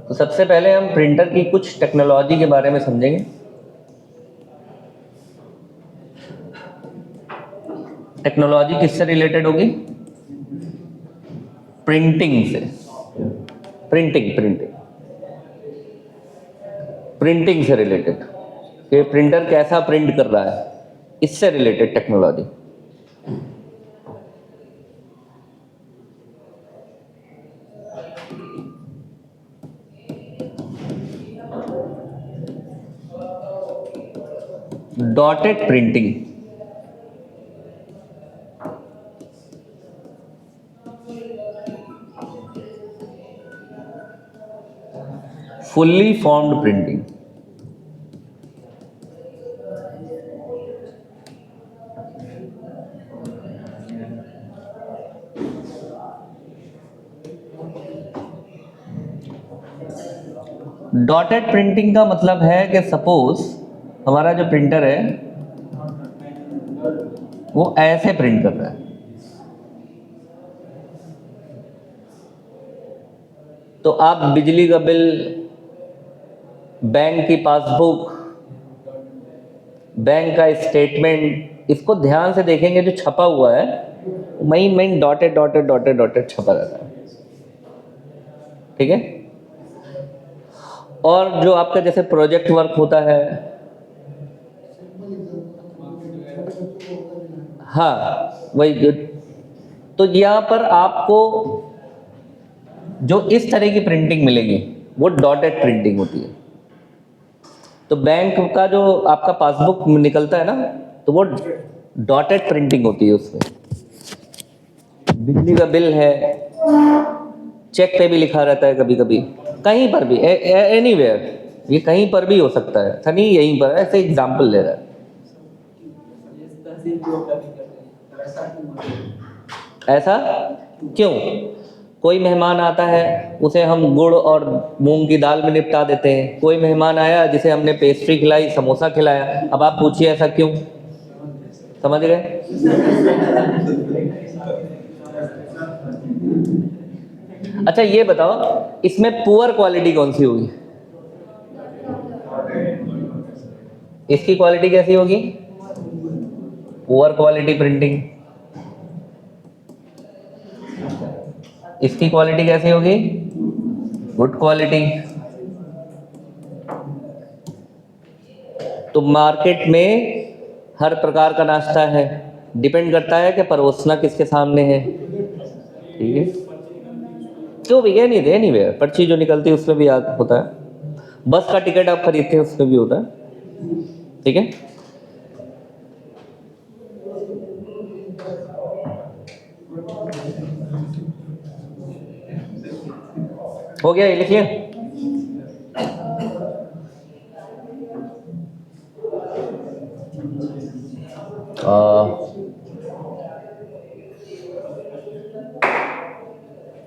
तो सबसे पहले हम प्रिंटर की कुछ टेक्नोलॉजी के बारे में समझेंगे। टेक्नोलॉजी किससे रिलेटेड होगी? प्रिंटिंग से। प्रिंटिंग से रिलेटेड, कि प्रिंटर कैसा प्रिंट कर रहा है, इससे related technology. Dotted printing, fully formed printing, dotted printing का मतलब है कि सपोज हमारा जो प्रिंटर है वो ऐसे प्रिंट कर रहा है। तो आप बिजली का बिल, बैंक की पासबुक, बैंक का स्टेटमेंट, इसको ध्यान से देखेंगे जो छपा हुआ है महीन महीन डॉटेड डॉटेड डॉटेड डॉटेड छपा रहता है। ठीक है। और जो आपका जैसे प्रोजेक्ट वर्क होता है, हाँ वही जो, तो यहाँ पर आपको जो इस तरह की प्रिंटिंग मिलेगी वो डॉटेड प्रिंटिंग होती है। तो बैंक का जो आपका पासबुक निकलता है ना, तो वो डॉटेड प्रिंटिंग होती है उसमें। बिजली का बिल है, चेक पे भी लिखा रहता है कभी कभी, कहीं पर भी, एनीवेयर, ये कहीं पर भी हो सकता है, था नहीं यहीं पर, ऐसे एग्जाम्पल ले रहा है। ये तहसील की ओर नहीं करते हैं, ऐसा क्यों होता है? ऐसा क्यों? कोई मेहमान आता है उसे हम गुड़ और मूंग की दाल में निपटा देते हैं। कोई मेहमान आया जिसे हमने पेस्ट्री खिलाई, समोसा खिलाया। अब आप पूछिए ऐसा क्यों? समझ गए? अच्छा ये बताओ, इसमें पुअर क्वालिटी कौन सी होगी? इसकी क्वालिटी कैसी होगी? Poor quality printing. इसकी क्वालिटी कैसी होगी? Good quality. तो मार्केट में हर प्रकार का नाश्ता है, डिपेंड करता है कि परोसना किसके सामने है। ठीक है, जो भी एनी वे पर्ची जो निकलती है उसमें भी याद होता है। बस का टिकट आप खरीदते हैं उसमें भी होता है। ठीक है, हो गया, ये लिखिए।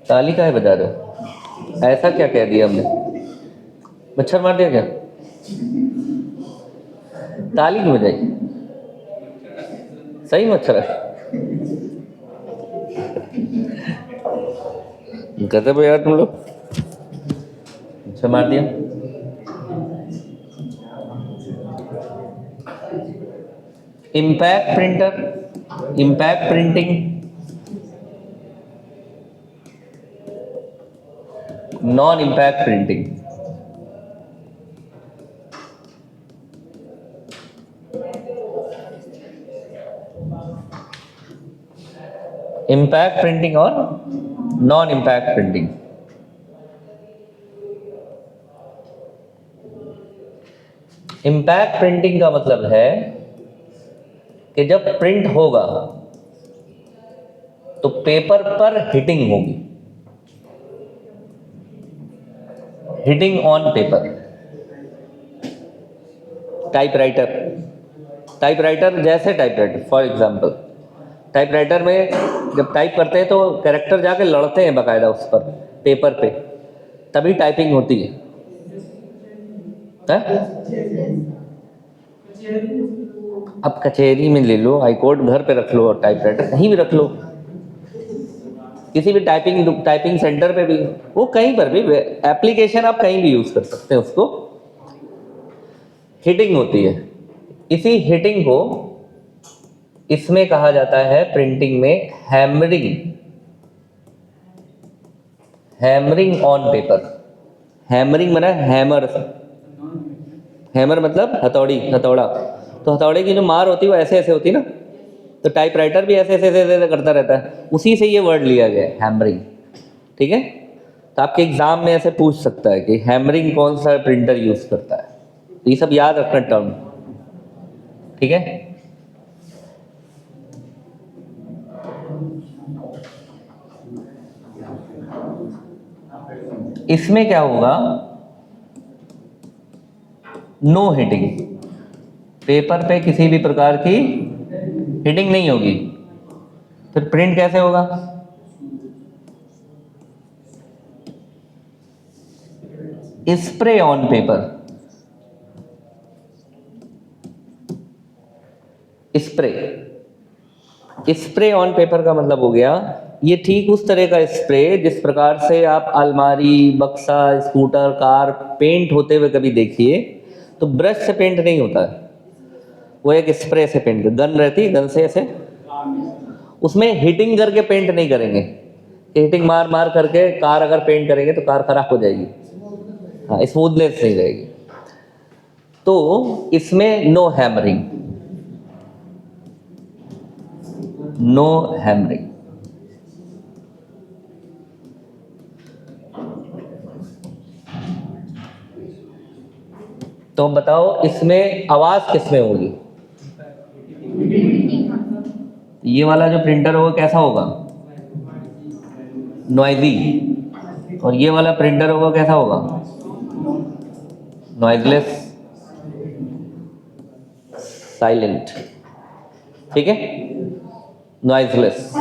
ताली काहे बजा रहे हो? ऐसा क्या कह दिया हमने? मच्छर मार दिया क्या? ताली क्यों बजाई? सही मच्छर है? गजब है यार तुम लोग, मच्छर मार दिया। Impact printer, impact printing, non impact printing. Impact printing और non impact printing. Impact printing का मतलब है कि जब प्रिंट होगा तो पेपर पर हिटिंग होगी, hitting on paper. Typewriter, typewriter जैसे टाइपराइटर, फॉर एग्जांपल टाइपराइटर में जब टाइप करते हैं तो कैरेक्टर जाके लड़ते हैं बाकायदा उस पर, पेपर पे, तभी टाइपिंग होती है। अब कचहरी में ले लो, हाई कोर्ट, घर पे रख लो, और टाइपराइटर कहीं भी रख लो, किसी भी टाइपिंग सेंटर पे भी, वो कहीं पर भी, एप्लीकेशन आप कहीं भी यूज कर सकते हैं उसको। हिटिंग होती है, इसी हिटिंग को इसमें कहा जाता है प्रिंटिंग में hammering, hammering on paper. Hammering माना हैमर, हैमर मतलब हथौड़ी, हथौड़ा। तो हथौड़े की जो मार होती है वो ऐसे ऐसे होती है ना, तो टाइपराइटर भी ऐसे ऐसे ऐसे ऐसे करता रहता है, उसी से ये वर्ड लिया गया है, हैमरिंग। ठीक है, तो आपके एग्जाम में ऐसे पूछ सकता है कि हैमरिंग कौन सा प्रिंटर यूज करता है, तो ये सब याद रखना टर्म। ठीक है, इसमें क्या होगा? नो हिटिंग, पेपर पे किसी भी प्रकार की हिटिंग नहीं होगी। फिर प्रिंट कैसे होगा? Spray on paper, spray. Spray on paper का मतलब हो गया ये ठीक उस तरह का स्प्रे जिस प्रकार से आप अलमारी, बक्सा, स्कूटर, कार पेंट होते हुए कभी देखिए तो ब्रश से पेंट नहीं होता है, वो एक स्प्रे से पेंट, गन रहती है, गन से ऐसे उसमें हिटिंग करके पेंट नहीं करेंगे। हिटिंग मार मार करके कार अगर पेंट करेंगे तो कार खराब हो जाएगी, हाँ स्मूथनेस नहीं रहेगी। तो इसमें नो हैमरिंग, नो हैमरिंग। तो बताओ इसमें आवाज किसमें होगी? ये वाला जो प्रिंटर होगा कैसा होगा? नॉइजी। और ये वाला प्रिंटर होगा कैसा होगा? Noiseless, silent. ठीक है, नॉइजलेस।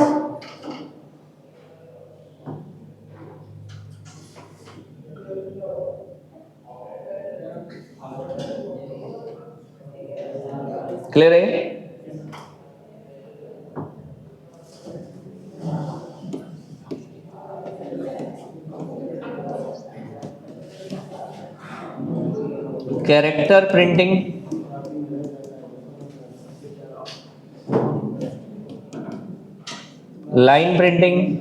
क्लियर है? Character printing, line printing,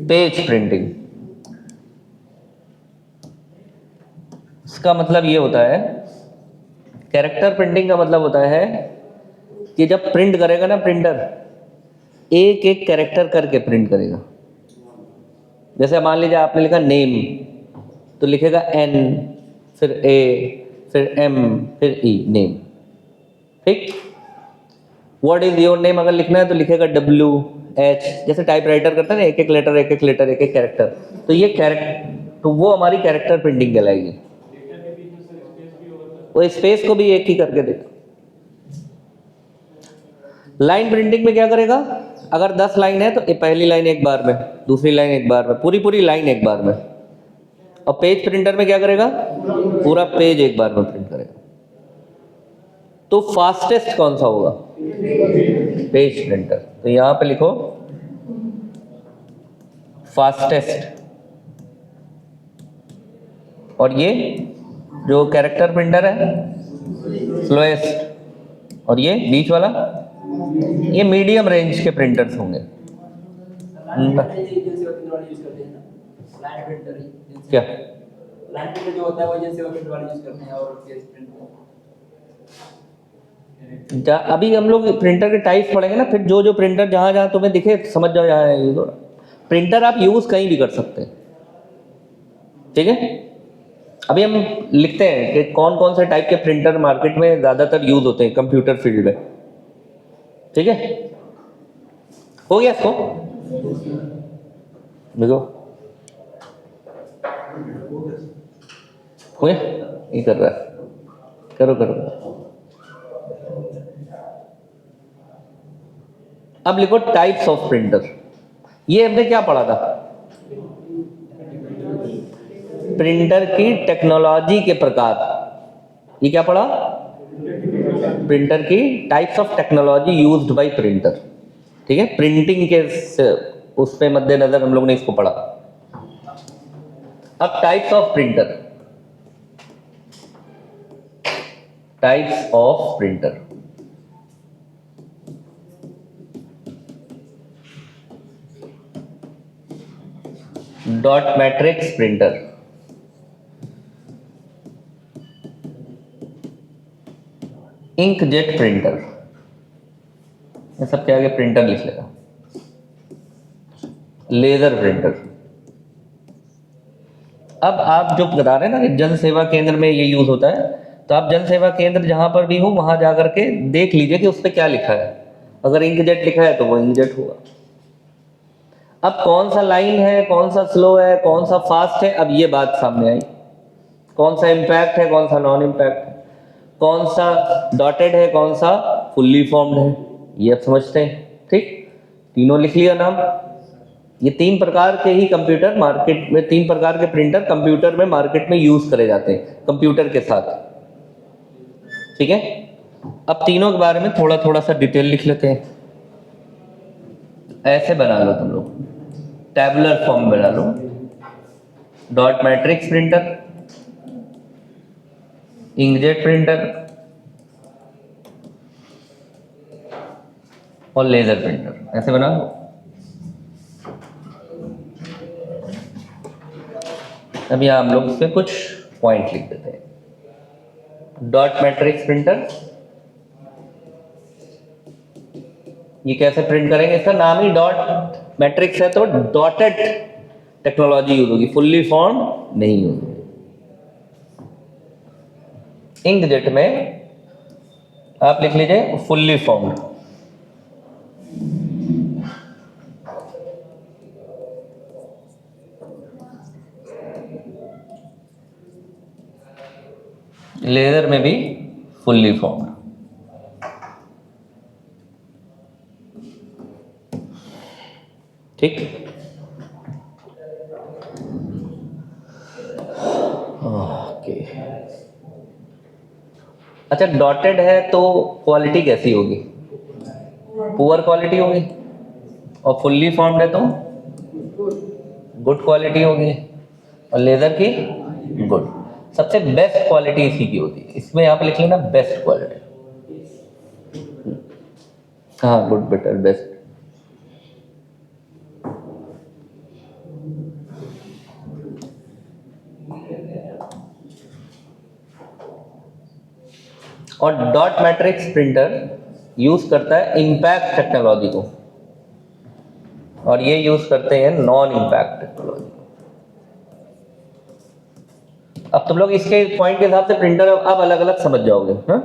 page printing. इसका मतलब ये होता है, कैरेक्टर प्रिंटिंग का मतलब होता है कि जब प्रिंट करेगा ना प्रिंटर, एक एक कैरेक्टर करके प्रिंट करेगा। जैसे मान लीजिए आपने लिखा नेम, तो लिखेगा एन, फिर ए, फिर एम, फिर ई, नेम। ठीक। व्हाट इज योर नेम अगर लिखना है तो लिखेगा डब्ल्यू एच, जैसे टाइपराइटर करता है ना, एक एक लेटर, एक एक लेटर, एक एक कैरेक्टर। तो ये कैरेक्टर, तो वो हमारी कैरेक्टर प्रिंटिंग कहलाएगी। वो स्पेस को भी एक ही करके देगा। लाइन प्रिंटिंग में क्या करेगा, अगर 10 लाइन है तो पहली लाइन एक बार में, दूसरी लाइन एक बार में, पूरी पूरी लाइन एक बार में। और पेज प्रिंटर में क्या करेगा, पूरा पेज एक बार में प्रिंट करेगा। तो फास्टेस्ट कौन सा होगा? Page printer. तो यहां पे लिखो फास्टेस्ट। और ये जो कैरेक्टर प्रिंटर है स्लोएस्ट। और ये बीच वाला, ये मीडियम रेंज के प्रिंटर्स होंगे। क्या लाइन प्रिंटर जो होता है वो एजेंसी प्रिंट वाला यूज करते हैं, और पेज प्रिंट अभी हम लोग प्रिंटर के टाइप्स पढ़ेंगे ना, फिर जो जो प्रिंटर जहां जहां तुम्हें दिखे समझ जाओ यहाँ है ये। प्रिंटर आप यूज कहीं भी कर सकते हैं। ठीक है, अभी हम लिखते हैं कि कौन कौन से टाइप के प्रिंटर मार्केट में ज्यादातर यूज होते हैं कंप्यूटर फील्ड में। ठीक है, हो गया इसको देखो, हो गया, ये कर रहा है, करो करो। अब लिखो टाइप्स ऑफ प्रिंटर। ये हमने क्या पढ़ा था? प्रिंटर की टेक्नोलॉजी के प्रकार। ये क्या पढ़ा? प्रिंटर की types of technology used by printer. ठीक है, प्रिंटिंग के उस पे मद्देनजर हम लोग ने इसको पढ़ा। अब types of printer, types of printer. Dot matrix printer, inkjet printer, ये सब के आगे प्रिंटर लिख लेगा। Laser printer. अब आप जो बता रहे हैं ना कि जन सेवा केंद्र में ये यूज होता है, तो आप जन सेवा केंद्र जहां पर भी हो वहां जाकर के देख लीजिए कि उस पर क्या लिखा है। अगर इंकजेट लिखा है तो वो इंकजेट होगा। अब कौन सा लाइन है, कौन सा स्लो है, कौन सा फास्ट है, अब ये बात सामने आई। कौन सा इम्पैक्ट है, कौन सा नॉन इम्पैक्ट है, कौन सा डॉटेड है, कौन सा फुल्ली फॉर्म्ड है, ये अब समझते हैं। ठीक, तीनों लिख लिया नाम। ये 3 प्रकार के ही कंप्यूटर मार्केट में, 3 प्रकार के प्रिंटर कंप्यूटर में मार्केट में यूज करे जाते हैं कंप्यूटर के साथ। ठीक है, अब तीनों के बारे में थोड़ा थोड़ा सा डिटेल लिख लेते हैं। ऐसे बना लो तुम लोग, टैबुलर फॉर्म बना लो। Dot matrix printer, inkjet printer और लेजर प्रिंटर, ऐसे बना लो। अब यहाँ हम लोग इस पे कुछ पॉइंट लिख देते हैं। डॉट मैट्रिक्स प्रिंटर, ये कैसे प्रिंट करेंगे, इसका नाम ही डॉट मैट्रिक्स है तो डॉटेड टेक्नोलॉजी यूज होगी, फुल्ली फॉर्म नहीं होगी। इंकजेट में आप लिख लीजिए फुल्ली फॉर्म्ड। लेजर में भी फुल्ली फॉर्म्ड। ठीक, ओके। अच्छा, डॉटेड है तो क्वालिटी कैसी होगी, पुअर क्वालिटी होगी, और फुल्ली फॉर्म्ड है तो गुड क्वालिटी होगी, और लेजर की गुड। सबसे बेस्ट क्वालिटी इसी की होती है, इसमें आप लिख लेना बेस्ट क्वालिटी। हाँ, गुड, बेटर, बेस्ट। और डॉट मैट्रिक्स प्रिंटर यूज करता है इम्पैक्ट टेक्नोलॉजी को, और ये यूज करते हैं नॉन इम्पैक्ट टेक्नोलॉजी। अब तुम लोग इसके पॉइंट के हिसाब से प्रिंटर अब अलग अलग समझ जाओगे। हाँ,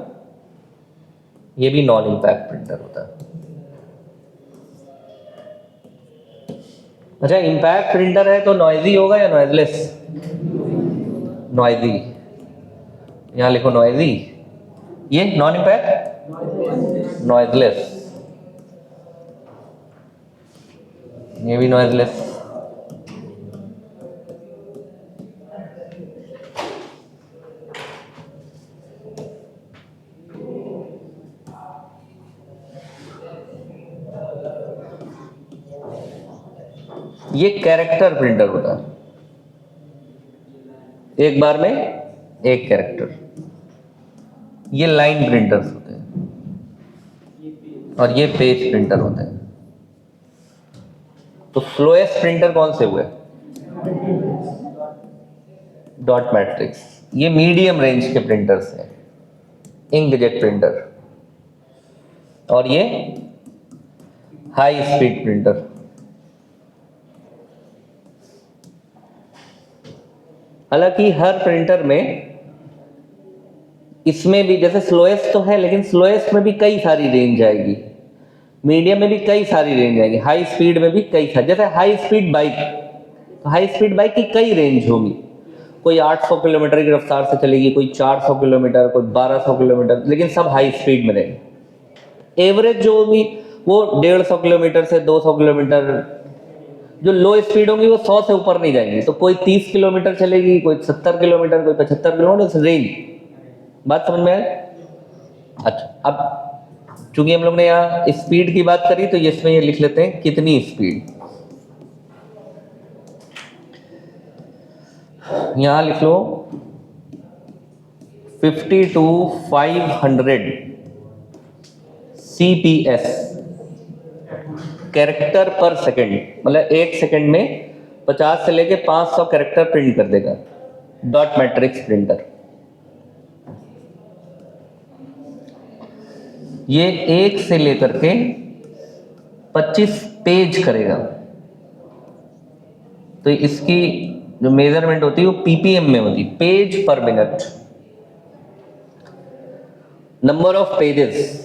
ये भी नॉन इम्पैक्ट प्रिंटर होता है। अच्छा, इम्पैक्ट प्रिंटर है तो नॉइजी होगा या नॉइजलेस? नॉइजी, यहां लिखो नॉइजी। ये नॉन इम्पैक्ट नॉइजलेस, ये भी नॉइजलेस। ये कैरेक्टर प्रिंटर होता है, एक बार में एक कैरेक्टर। ये लाइन प्रिंटर्स होते हैं, और ये पेज प्रिंटर होते हैं। तो स्लोएस्ट प्रिंटर कौन से हुए? Dot matrix. ये मीडियम रेंज के प्रिंटर्स हैं, इंकजेट प्रिंटर, और ये हाई स्पीड प्रिंटर। हालांकि हर प्रिंटर में, इसमें भी जैसे स्लोएस्ट तो है, लेकिन स्लोएस्ट में भी कई सारी रेंज आएगी, मीडियम में भी कई सारी रेंज आएगी, हाई स्पीड में भी कई सारी। जैसे हाई स्पीड बाइक, तो हाई स्पीड बाइक की कई रेंज होगी, कोई 800 किलोमीटर की रफ्तार से चलेगी, कोई 400 किलोमीटर, कोई 1200 किलोमीटर, लेकिन सब हाई स्पीड में रहेंगे। एवरेज जो होगी वो 150 किलोमीटर से 200 किलोमीटर। जो लो स्पीड होगी वो 100 से ऊपर नहीं जाएंगी, तो कोई 30 किलोमीटर चलेगी, कोई 70 किलोमीटर, कोई 75 किलोमीटर रेंज। बात समझ में आए? अच्छा, अब चूंकि हम लोग ने यहाँ स्पीड की बात करी, तो इसमें ये लिख लेते हैं कितनी स्पीड। यहां लिख लो 50 to 500 CPS, कैरेक्टर पर सेकंड। मतलब एक सेकंड में 50 से लेके 500 कैरेक्टर प्रिंट कर देगा डॉट मैट्रिक्स प्रिंटर। ये 1 से लेकर के 25 पेज करेगा। तो इसकी जो मेजरमेंट होती है वो पीपीएम में होती है, पेज पर मिनट। नंबर ऑफ पेजेस,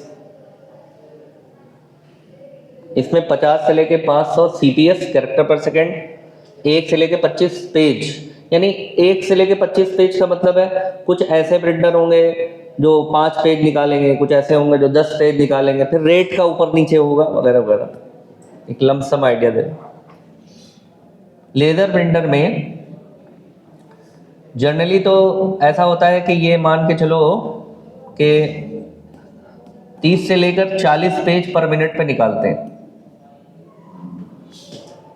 इसमें 50 से लेके 500 सीपीएस कैरेक्टर पर सेकंड, 1 से लेके 25 पेज। यानी 1 से लेके 25 पेज का मतलब है कुछ ऐसे प्रिंटर होंगे जो 5 पेज निकालेंगे, कुछ ऐसे होंगे जो 10 पेज निकालेंगे, फिर रेट का ऊपर नीचे होगा वगैरह वगैरह। एक लमसम आइडिया दे। लेजर प्रिंटर में जनरली तो ऐसा होता है कि ये मान के चलो कि 30 से लेकर 40 पेज पर मिनट पे निकालते हैं,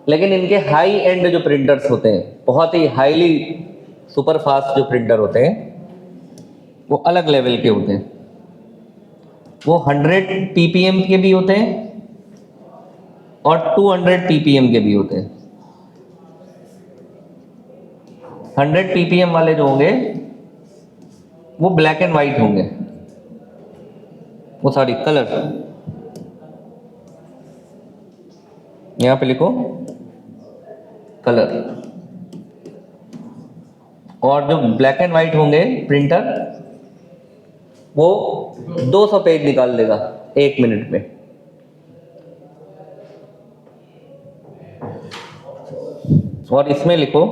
लेकिन इनके हाई एंड जो प्रिंटर्स होते हैं, बहुत ही हाईली सुपर फास्ट जो प्रिंटर होते हैं, वो अलग लेवल के होते हैं। वो 100 ppm के भी होते हैं और 200 ppm के भी होते हैं। 100 ppm वाले जो होंगे वो ब्लैक एंड वाइट होंगे, वो सॉरी कलर, यहां पे लिखो कलर। और जो ब्लैक एंड वाइट होंगे प्रिंटर, वो 200 पेज निकाल देगा 1 मिनट में। और इसमें लिखो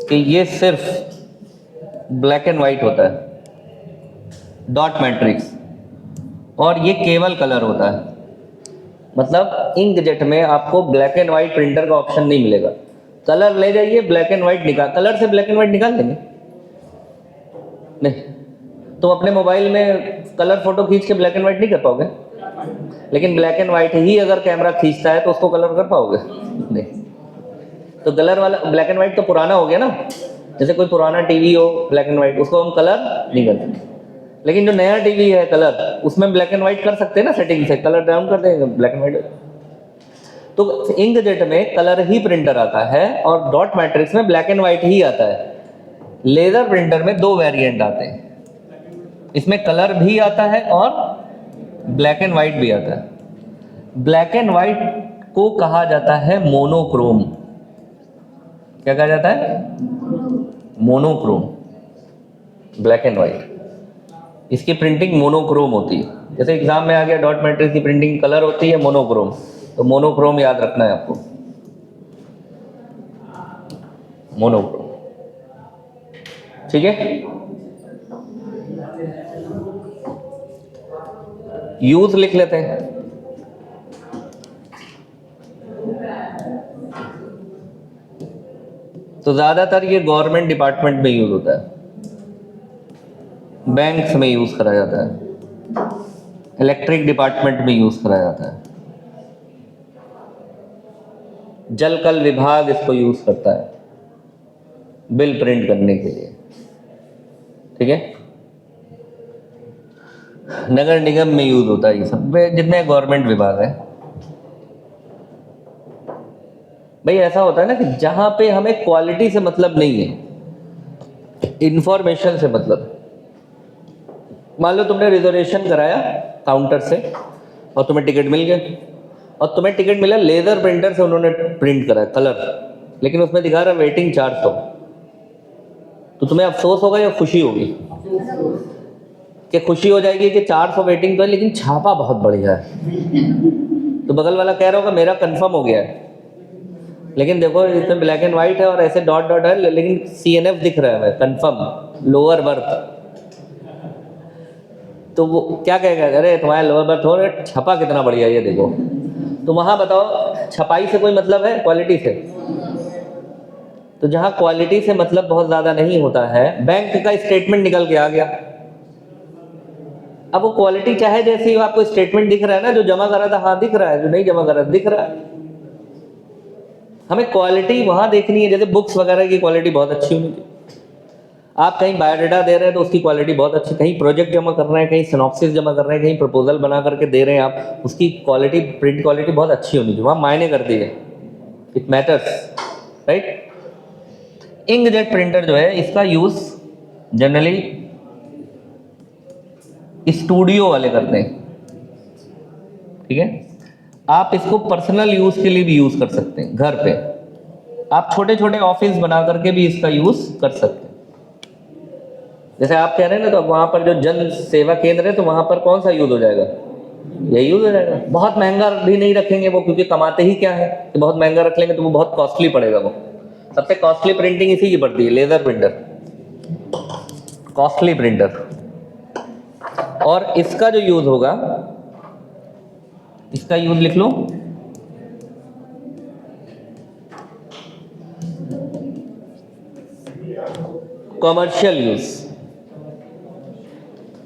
कि ये सिर्फ ब्लैक एंड वाइट होता है, डॉट मैट्रिक्स, और ये केवल कलर होता है। मतलब इंकजेट में आपको ब्लैक एंड वाइट प्रिंटर का ऑप्शन नहीं मिलेगा। कलर ले जाइए, ब्लैक एंड वाइट निकाल, कलर से ब्लैक एंड वाइट निकाल देंगे नहीं। तुम अपने मोबाइल में कलर फोटो खींच के ब्लैक एंड वाइट नहीं कर पाओगे, लेकिन ब्लैक एंड वाइट ही अगर कैमरा खींचता है तो उसको कलर कर पाओगे नहीं। तो कलर वाला ब्लैक एंड वाइट तो पुराना हो गया ना, जैसे कोई पुराना टीवी हो ब्लैक एंड वाइट, उसको हम कलर नहीं करते। लेकिन जो नया टीवी है कलर, उसमें ब्लैक एंड वाइट कर सकते हैं ना, सेटिंग से कलर डाउन कर देंगे, ब्लैक एंड वाइट। तो इंकजेट में कलर ही प्रिंटर आता है और डॉट मैट्रिक्स में ब्लैक एंड वाइट ही आता है। लेजर प्रिंटर में 2 वेरिएंट आते हैं, इसमें कलर भी आता है और ब्लैक एंड वाइट भी आता है। ब्लैक एंड वाइट को कहा जाता है मोनोक्रोम। क्या कहा जाता है? Monochrome, black and white. इसकी प्रिंटिंग मोनोक्रोम होती है। जैसे एग्जाम में आ गया डॉट मैट्रिक्स की प्रिंटिंग कलर होती है मोनोक्रोम, तो मोनोक्रोम याद रखना है आपको, मोनोक्रोम। ठीक है। यूज लिख लेते हैं। तो ज्यादातर ये गवर्नमेंट डिपार्टमेंट में यूज होता है, बैंक्स में यूज करा जाता है, इलेक्ट्रिक डिपार्टमेंट में यूज करा जाता है, जल कल विभाग इसको यूज करता है बिल प्रिंट करने के लिए। ठीक है। नगर निगम में यूज होता है, ये सब जितने गवर्नमेंट विभाग है। भाई ऐसा होता है ना कि जहां पे हमें क्वालिटी से मतलब नहीं है, इंफॉर्मेशन से मतलब। मान लो तुमने रिजर्वेशन कराया काउंटर से और तुम्हें टिकट मिल गया, और तुम्हें टिकट मिला लेजर प्रिंटर से, उन्होंने प्रिंट करा कलर, लेकिन उसमें दिखा रहा वेटिंग 400। तो तुम्हें अफसोस होगा या खुशी होगी? कि खुशी हो जाएगी कि 400 वेटिंग तो है, लेकिन छापा बहुत बढ़िया है। तो बगल वाला कह रहा होगा मेरा कंफर्म हो गया है, लेकिन देखो इसमें ब्लैक एंड वाइट है और ऐसे डॉट डॉट है, लेकिन CNF दिख रहा है कंफर्म लोअर बर्थ। तो वो क्या कहेगा, अरे तुम्हारा लोअर बर्थ हो रहा, छपा कितना बढ़िया ये देखो। तो वहां बताओ छपाई से कोई मतलब है क्वालिटी से? तो जहां क्वालिटी से मतलब बहुत ज्यादा नहीं होता है, बैंक का स्टेटमेंट निकल के आ गया, अब वो क्वालिटी चाहे जैसी हो, आपको स्टेटमेंट दिख रहा है ना, जो जमा करा था हाँ दिख रहा है, जो नहीं जमा करा दिख रहा है। हमें क्वालिटी वहां देखनी है, जैसे बुक्स वगैरह की क्वालिटी बहुत अच्छी होनी चाहिए। आप कहीं बायोडाटा दे रहे हैं तो उसकी क्वालिटी बहुत अच्छी, कहीं प्रोजेक्ट जमा कर रहे हैं, कहीं सिनॉप्सिस जमा कर रहे हैं, कहीं प्रपोजल बना करके दे रहे हैं आप, उसकी क्वालिटी प्रिंट क्वालिटी बहुत अच्छी होनी चाहिए, वहाँ मायने करती है, it matters, right. Inkjet printer जो है इसका यूज जनरली स्टूडियो वाले करते हैं। ठीक है। आप इसको पर्सनल यूज के लिए भी यूज कर सकते हैं, घर पे आप छोटे छोटे ऑफिस बना करके भी इसका यूज कर सकते हैं। जैसे आप कह रहे हैं ना, तो वहां पर जो जन सेवा केंद्र है, तो वहां पर कौन सा यूज हो जाएगा? यही यूज हो जाएगा। बहुत महंगा भी नहीं रखेंगे वो, क्योंकि कमाते ही क्या है कि बहुत महंगा रख लेंगे तो वो बहुत कॉस्टली पड़ेगा। वो सबसे कॉस्टली प्रिंटिंग इसी की पड़ती है, लेजर प्रिंटर, कॉस्टली प्रिंटर। और इसका जो यूज होगा, इसका यूज लिख लो, कॉमर्शियल यूज।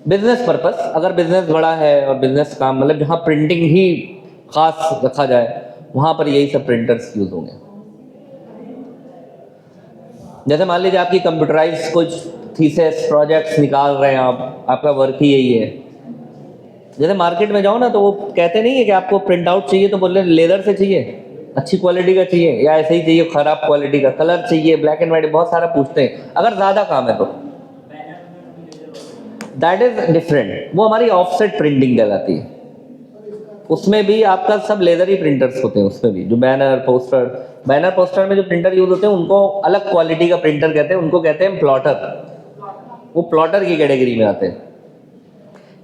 बिजनेस पर्पस, अगर बिजनेस बड़ा है और बिजनेस काम मतलब जहाँ प्रिंटिंग ही खास रखा जाए वहाँ पर यही सब प्रिंटर्स यूज होंगे। जैसे मान लीजिए आपकी कंप्यूटराइज कुछ थीसिस प्रोजेक्ट्स निकाल रहे हैं आप, आपका वर्क ही यही है। जैसे मार्केट में जाओ ना तो वो कहते नहीं है कि आपको प्रिंट आउट चाहिए तो बोल रहे लेदर से चाहिए, अच्छी क्वालिटी का चाहिए, या ऐसे ही चाहिए खराब क्वालिटी का, कलर चाहिए, ब्लैक एंड वाइट, बहुत सारा पूछते हैं अगर ज़्यादा काम है तो। दैट इज डिफरेंट, वो हमारी ऑफसेट प्रिंटिंग कहलाती है। उसमें भी आपका सब लेदर ही प्रिंटर्स होते हैं, उसमें भी जो बैनर पोस्टर में जो प्रिंटर यूज होते हैं उनको अलग क्वालिटी का प्रिंटर कहते हैं, उनको कहते हैं प्लॉटर, वो प्लॉटर की कैटेगरी में आते हैं।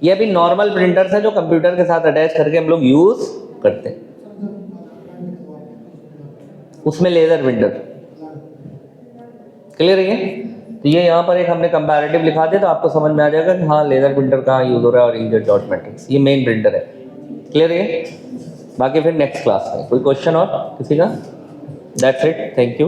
ये भी नॉर्मल प्रिंटर्स हैं जो कंप्यूटर के साथ अटैच करके हम लोग यूज करते हैं, उसमें लेजर प्रिंटर। क्लियर है ये? तो ये यहाँ पर एक हमने कंपैरेटिव लिखा दिया तो आपको समझ में आ जाएगा कि हाँ लेजर प्रिंटर कहाँ यूज हो रहा है और इंकजेट डॉट मैट्रिक्स ये मेन प्रिंटर है। क्लियर है? बाकी फिर नेक्स्ट क्लास में कोई क्वेश्चन और किसी का? That's it, thank you.